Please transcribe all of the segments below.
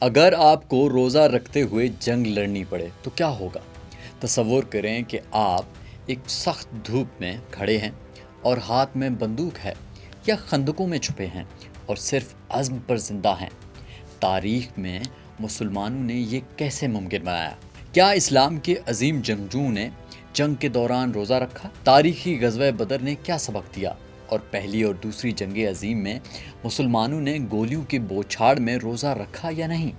اگر آپ کو روزہ رکھتے ہوئے جنگ لڑنی پڑے تو کیا ہوگا؟ تصور کریں کہ آپ ایک سخت دھوپ میں کھڑے ہیں اور ہاتھ میں بندوق ہے یا خندقوں میں چھپے ہیں اور صرف عزم پر زندہ ہیں۔ تاریخ میں مسلمانوں نے یہ کیسے ممکن بنایا؟ کیا اسلام کے عظیم جنگجوؤں نے جنگ کے دوران روزہ رکھا؟ تاریخی غزوہ بدر نے کیا سبق دیا؟ اور پہلی اور دوسری جنگ عظیم میں مسلمانوں نے گولیوں کی بوچھاڑ میں روزہ رکھا یا نہیں؟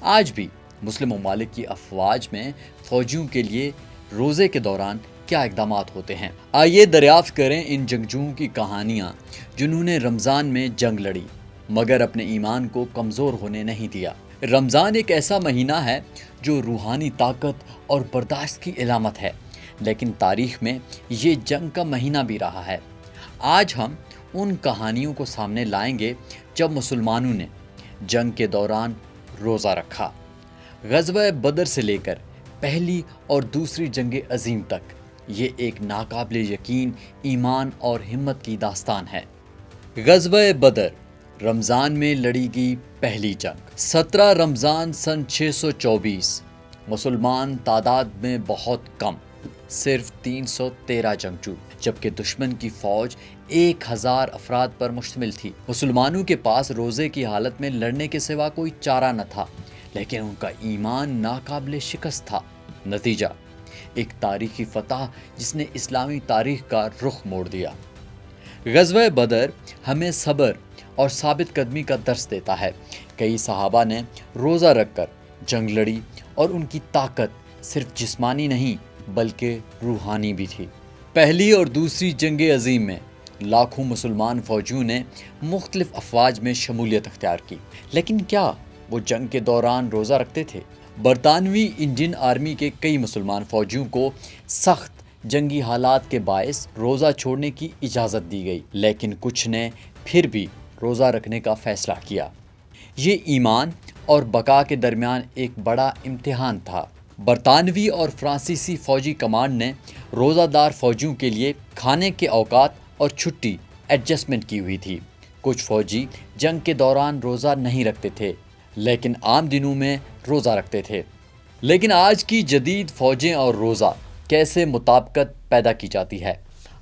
آج بھی مسلم ممالک کی افواج میں فوجیوں کے لیے روزے کے دوران کیا اقدامات ہوتے ہیں؟ آئیے دریافت کریں ان جنگجوؤں کی کہانیاں جنہوں نے رمضان میں جنگ لڑی مگر اپنے ایمان کو کمزور ہونے نہیں دیا۔ رمضان ایک ایسا مہینہ ہے جو روحانی طاقت اور برداشت کی علامت ہے، لیکن تاریخ میں یہ جنگ کا مہینہ بھی رہا ہے۔ آج ہم ان کہانیوں کو سامنے لائیں گے جب مسلمانوں نے جنگ کے دوران روزہ رکھا۔ غزوہ بدر سے لے کر پہلی اور دوسری جنگ عظیم تک یہ ایک ناقابل یقین ایمان اور ہمت کی داستان ہے۔ غزوہ بدر رمضان میں لڑی گئی پہلی جنگ۔ 17 رمضان سن 624۔ مسلمان تعداد میں بہت کم، صرف 313 جنگجو، جبکہ دشمن کی فوج 1000 افراد پر مشتمل تھی۔ مسلمانوں کے پاس روزے کی حالت میں لڑنے کے سوا کوئی چارہ نہ تھا، لیکن ان کا ایمان ناقابل شکست تھا۔ نتیجہ ایک تاریخی فتح جس نے اسلامی تاریخ کا رخ موڑ دیا۔ غزوہ بدر ہمیں صبر اور ثابت قدمی کا درس دیتا ہے۔ کئی صحابہ نے روزہ رکھ کر جنگ لڑی اور ان کی طاقت صرف جسمانی نہیں بلکہ روحانی بھی تھی۔ پہلی اور دوسری جنگ عظیم میں لاکھوں مسلمان فوجیوں نے مختلف افواج میں شمولیت اختیار کی، لیکن کیا وہ جنگ کے دوران روزہ رکھتے تھے؟ برطانوی انڈین آرمی کے کئی مسلمان فوجیوں کو سخت جنگی حالات کے باعث روزہ چھوڑنے کی اجازت دی گئی، لیکن کچھ نے پھر بھی روزہ رکھنے کا فیصلہ کیا۔ یہ ایمان اور بقا کے درمیان ایک بڑا امتحان تھا۔ برطانوی اور فرانسیسی فوجی کمانڈ نے روزہ دار فوجیوں کے لیے کھانے کے اوقات اور چھٹی ایڈجسٹمنٹ کی ہوئی تھی۔ کچھ فوجی جنگ کے دوران روزہ نہیں رکھتے تھے، لیکن عام دنوں میں روزہ رکھتے تھے۔ لیکن آج کی جدید فوجیں اور روزہ کیسے مطابقت پیدا کی جاتی ہے؟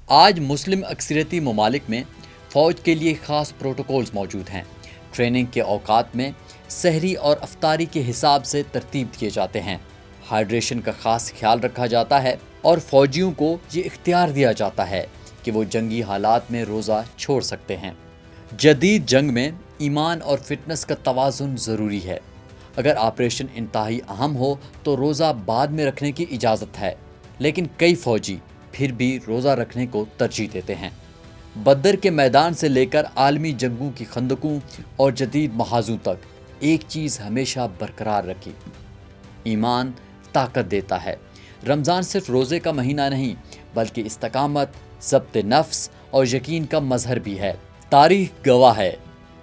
آج مسلم اکثریتی ممالک میں فوج کے لیے خاص پروٹوکولز موجود ہیں۔ ٹریننگ کے اوقات میں سحری اور افطاری کے حساب سے ترتیب دیے جاتے ہیں۔ ہائیڈریشن کا خاص خیال رکھا جاتا ہے اور فوجیوں کو یہ اختیار دیا جاتا ہے کہ وہ جنگی حالات میں روزہ چھوڑ سکتے ہیں۔ جدید جنگ میں ایمان اور فٹنس کا توازن ضروری ہے۔ اگر آپریشن انتہائی اہم ہو تو روزہ بعد میں رکھنے کی اجازت ہے، لیکن کئی فوجی پھر بھی روزہ رکھنے کو ترجیح دیتے ہیں۔ بدر کے میدان سے لے کر عالمی جنگوں کی خندقوں اور جدید محاذوں تک ایک چیز ہمیشہ برقرار رکھی: ایمان طاقت دیتا ہے۔ رمضان صرف روزے کا مہینہ نہیں بلکہ استقامت، ضبط نفس اور یقین کا مظہر بھی ہے۔ تاریخ گواہ ہے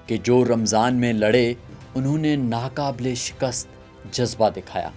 کہ جو رمضان میں لڑے انہوں نے ناقابل شکست جذبہ دکھایا۔